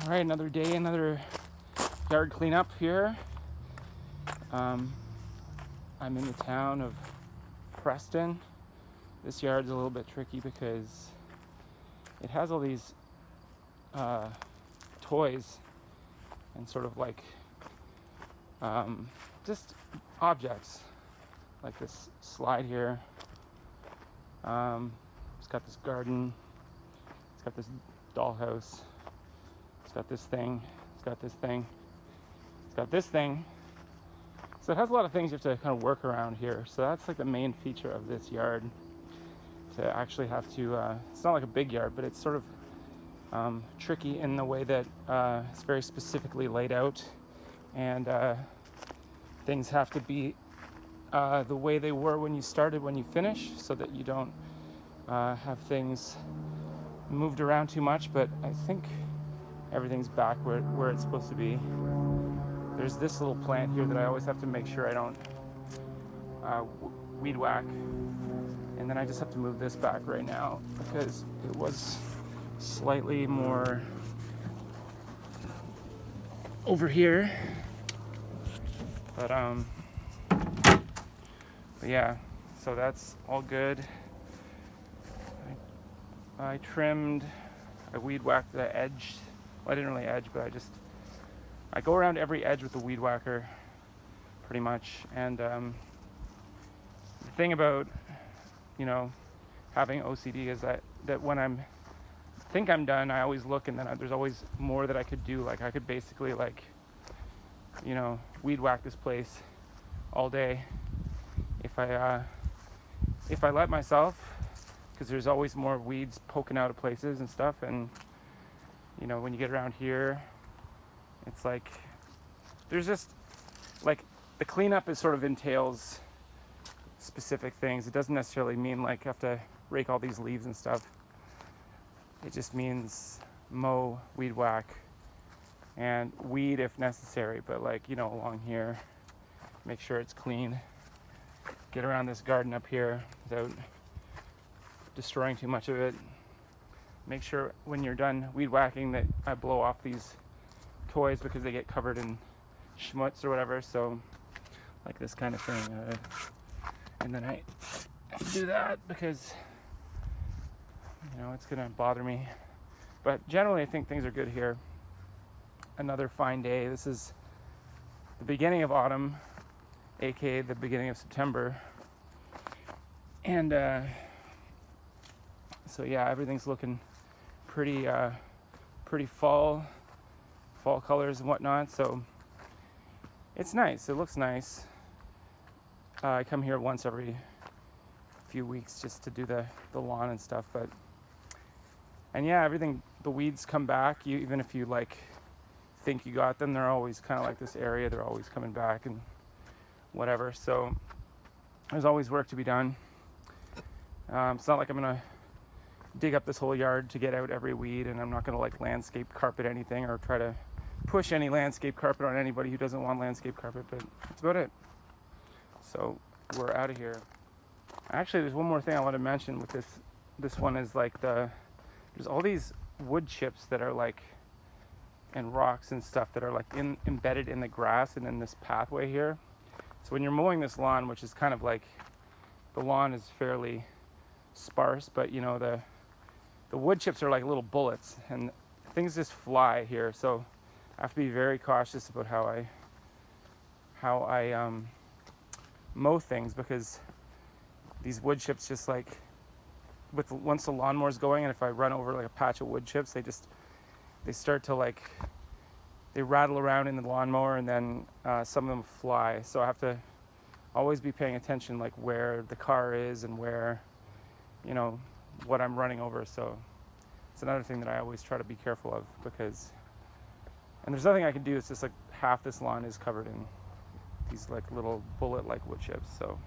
All right, another day, another yard cleanup here. I'm in the town of Preston. This yard's a little bit tricky because it has all these toys and sort of like just objects, like this slide here. It's got this garden. It's got this dollhouse. It's got this thing. It's got this thing. It's got this thing. So it has a lot of things you have to kind of work around here. So that's like the main feature of this yard. To actually have to, it's not like a big yard, but it's sort of tricky in the way that it's very specifically laid out, and things have to be the way they were when you started, when you finish, so that you don't have things moved around too much. But I think everything's back where it's supposed to be. There's this little plant here that I always have to make sure I don't weed whack, and then I just have to move this back right now because it was slightly more over here, but yeah, so that's all good. I trimmed, I weed whacked the edge. Well, I didn't really edge, but I go around every edge with the weed whacker pretty much. And the thing about, having OCD is that when think I'm done, I always look, and then there's always more that I could do. Like I could basically weed whack this place all day if I let myself, because there's always more weeds poking out of places and stuff. And when you get around here, it's like there's just like the cleanup is sort of entails specific things. It doesn't necessarily mean like you have to rake all these leaves and stuff. It just means mow, weed whack, and weed if necessary. But along here, make sure it's clean. Get around this garden up here without destroying too much of it. Make sure when you're done weed whacking that I blow off these toys because they get covered in schmutz or whatever. So like this kind of thing. And then I do that because it's gonna bother me. But generally I think things are good here. Another fine day. This is the beginning of autumn, aka the beginning of September. And so yeah, everything's looking pretty fall colors and whatnot. So it's nice. It looks nice. I come here once every few weeks just to do the lawn and stuff. And yeah, the weeds come back. Even if you think you got them, they're always kind of like this area. They're always coming back and whatever. So there's always work to be done. It's not like I'm gonna dig up this whole yard to get out every weed, and I'm not gonna landscape carpet anything or try to push any landscape carpet on anybody who doesn't want landscape carpet. But that's about it. So we're out of here. Actually, there's one more thing I want to mention with this one is there's all these wood chips that are and rocks and stuff that are embedded in the grass and in this pathway here. So when you're mowing this lawn, which is kind of the lawn is fairly sparse, but the wood chips are like little bullets and things just fly here. So I have to be very cautious about how I mow things, because these wood chips just once the lawnmower's going, and if I run over a patch of wood chips, they start to they rattle around in the lawnmower, and then some of them fly. So I have to always be paying attention where the car is and where what I'm running over. So it's another thing that I always try to be careful of, and there's nothing I can do. It's just half this lawn is covered in these little bullet wood chips. So